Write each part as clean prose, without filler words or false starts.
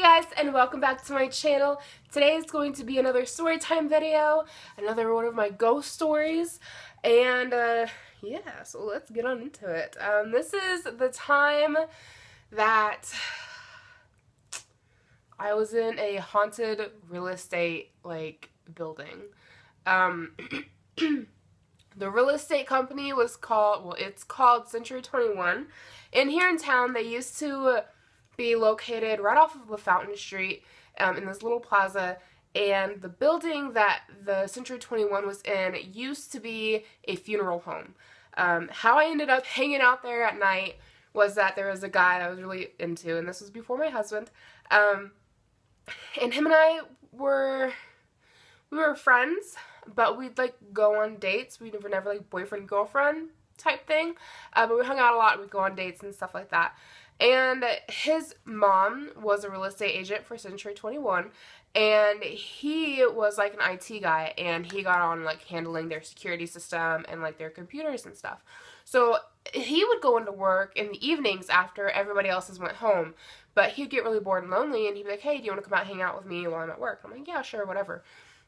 guys, and welcome back to my channel. Today is going to be another story time video, another one of my ghost stories, and yeah, so let's get on into it. This is the time that I was in a haunted real estate building. The real estate company was called, well, it's called Century 21, and here in town they used to be located right off of LaFountain Street in this little plaza, and the building that the Century 21 was in used to be a funeral home. How I ended up hanging out there at night was that there was a guy that I was really into, and this was before my husband, and him and I were friends, but we'd go on dates. We were never boyfriend girlfriend type thing, but we hung out a lot. We'd go on dates and stuff like that. And his mom was a real estate agent for Century 21, and he was an IT guy, and he got on handling their security system and their computers and stuff. So he would go into work in the evenings after everybody else went home, but he'd get really bored and lonely, and he'd be like, "Hey, do you want to come out and hang out with me while I'm at work?" I'm like, "Yeah, sure, whatever."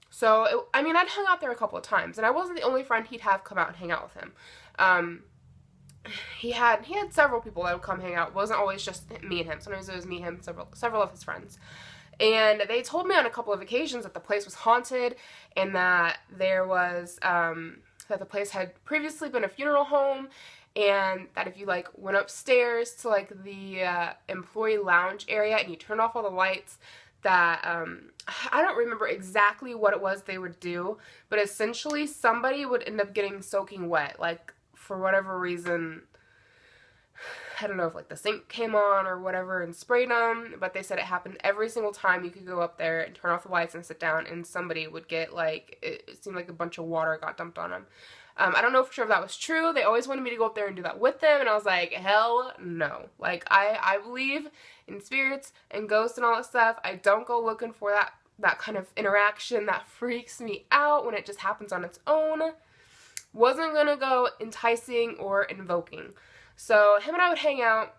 So, I'd hung out there a couple of times, and I wasn't the only friend he'd have come out and hang out with him. He had several people that would come hang out. It wasn't always just me and him. Sometimes it was me, him, several of his friends. And they told me on a couple of occasions that the place was haunted, and that there was, that the place had previously been a funeral home, and that if you went upstairs to the employee lounge area and you turned off all the lights, that I don't remember exactly what it was they would do, but essentially somebody would end up getting soaking wet, for whatever reason. I don't know if the sink came on or whatever and sprayed them, but they said it happened every single time you could go up there and turn off the lights and sit down, and somebody would get it seemed like a bunch of water got dumped on them. I don't know for sure if that was true. They always wanted me to go up there and do that with them, and I was like, hell no. I believe in spirits and ghosts and all that stuff. I don't go looking for that kind of interaction. That freaks me out when it just happens on its own. Wasn't gonna go enticing or invoking. So him and I would hang out,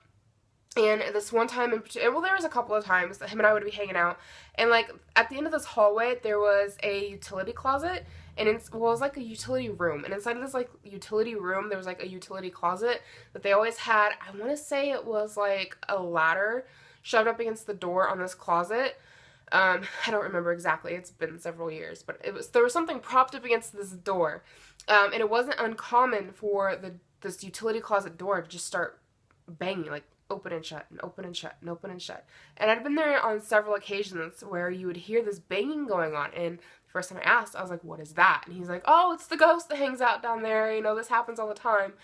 and this one time in particular, well, there was a couple of times that him and I would be hanging out, and at the end of this hallway there was a utility closet, and it was a utility room, and inside of this utility room there was a utility closet that they always had. I want to say it was a ladder shoved up against the door on this closet. I don't remember exactly. It's been several years, but there was something propped up against this door, and it wasn't uncommon for this utility closet door to just start banging, open and shut and open and shut and open and shut. And I'd been there on several occasions where you would hear this banging going on, and the first time I asked, I was like, "What is that?" And he's like, "Oh, it's the ghost that hangs out down there, this happens all the time."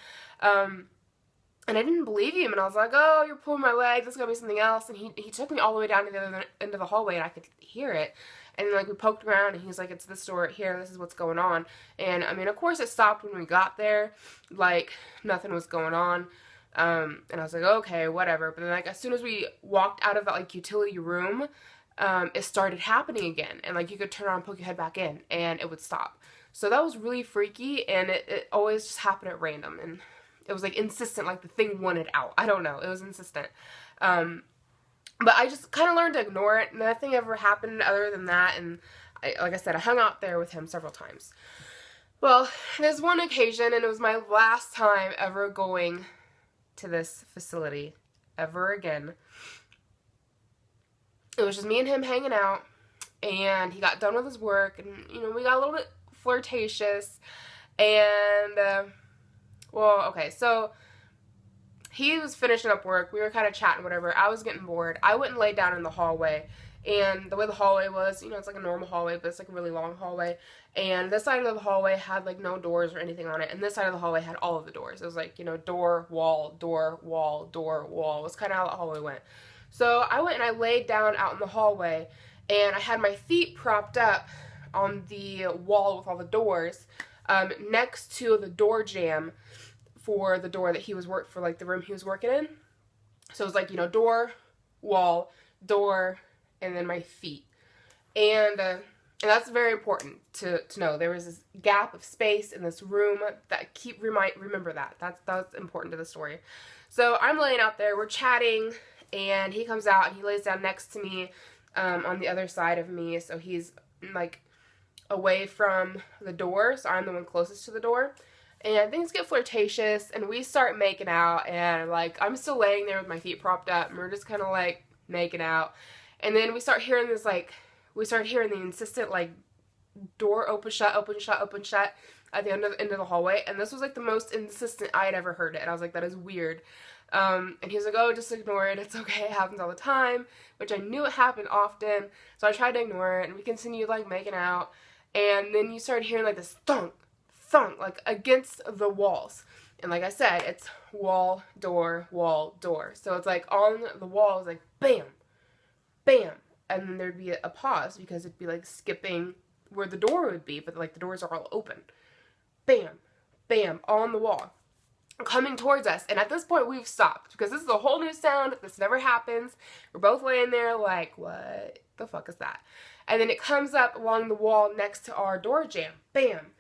And I didn't believe him, and I was like, "Oh, you're pulling my leg, this is gonna be something else." And he took me all the way down to the other end of the hallway, and I could hear it. And then we poked around, and he was like, "It's this door right here, this is what's going on." And of course it stopped when we got there, nothing was going on. And I was like, "Okay, whatever." But then as soon as we walked out of that utility room, it started happening again, and you could turn around and poke your head back in, and it would stop. So that was really freaky, and it always just happened at random, and it was insistent, the thing wanted out. I don't know, it was insistent. But I just kind of learned to ignore it. Nothing ever happened other than that, and like I said, I hung out there with him several times. Well, there's one occasion, and it was my last time ever going to this facility ever again. It was just me and him hanging out, and he got done with his work, and we got a little bit flirtatious, and well, okay, so he was finishing up work, we were kind of chatting, whatever. I was getting bored. I went and laid down in the hallway, and the way the hallway was, it's a normal hallway, but it's a really long hallway, and this side of the hallway had no doors or anything on it, and this side of the hallway had all of the doors. It was door, wall, door, wall, door, wall. It was kind of how the hallway went. So I went and I laid down out in the hallway, and I had my feet propped up on the wall with all the doors, next to the door jamb for the door that he was for the room he was working in. So it was door, wall, door, and then my feet. And that's very important to know. There was this gap of space in this room that remember that. That's important to the story. So I'm laying out there, we're chatting, and he comes out and he lays down next to me on the other side of me, so he's like away from the door, so I'm the one closest to the door. And things get flirtatious, and we start making out, and like I'm still laying there with my feet propped up, and we're just kind of like making out. And then we start hearing this, like, we start hearing the insistent like door open shut open shut open shut at the end of the hallway, and this was like the most insistent I had ever heard it, and I was like, that is weird. And he was like, oh, just ignore it, it's okay, it happens all the time, which I knew it happened often, so I tried to ignore it, and we continued like making out. And then you started hearing like this thunk thunk, like against the walls. And like I said, it's wall, door, so it's like on the walls, like bam, bam, and then there'd be a pause because it'd be like skipping where the door would be, but like the doors are all open. Bam, bam, on the wall, coming towards us. And at this point we've stopped because this is a whole new sound. This never happens. We're both laying there like, what the fuck is that? And then it comes up along the wall next to our door jamb. Bam,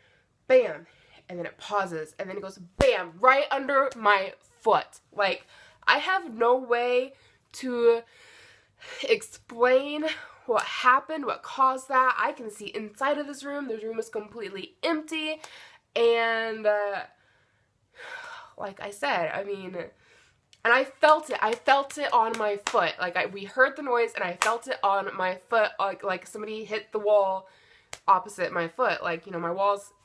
bam, and then it pauses, and then it goes bam right under my foot. Like, I have no way to explain what happened, what caused that. I can see inside of this room. This room is completely empty, and like I said, I mean, and I felt it on my foot. Like, we heard the noise, and I felt it on my foot, like somebody hit the wall opposite my foot. Like, you know,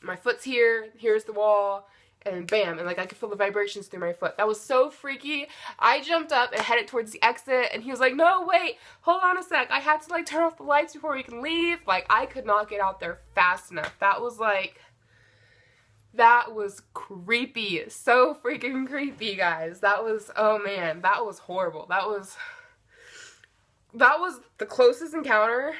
my foot's here, here's the wall, and bam, and like I could feel the vibrations through my foot. That was so freaky. I jumped up and headed towards the exit, and he was like, no, wait, hold on a sec, I had to like turn off the lights before we can leave. Like, I could not get out there fast enough. That was creepy. So freaking creepy, guys. That was, oh man, that was horrible. That was the closest encounter.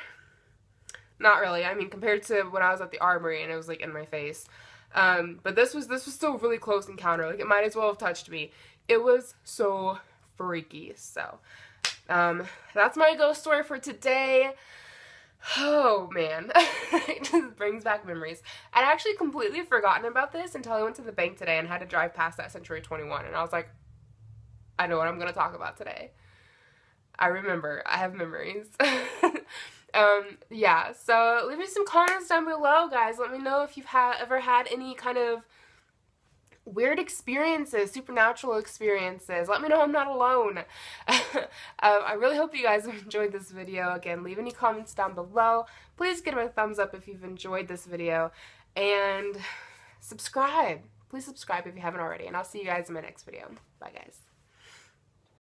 Not really. I mean, compared to when I was at the Armory and it was like in my face. But this was still a really close encounter. Like, it might as well have touched me. It was so freaky. So, that's my ghost story for today. Oh man, it just brings back memories. I'd actually completely forgotten about this until I went to the bank today and had to drive past that Century 21, and I was like, I know what I'm gonna talk about today. I remember. I have memories. Yeah, so leave me some comments down below, guys. Let me know if you've ever had any kind of weird experiences, supernatural experiences. Let me know I'm not alone. I really hope you guys have enjoyed this video. Again, leave any comments down below. Please give it a thumbs up if you've enjoyed this video. And subscribe. Please subscribe if you haven't already. And I'll see you guys in my next video. Bye, guys.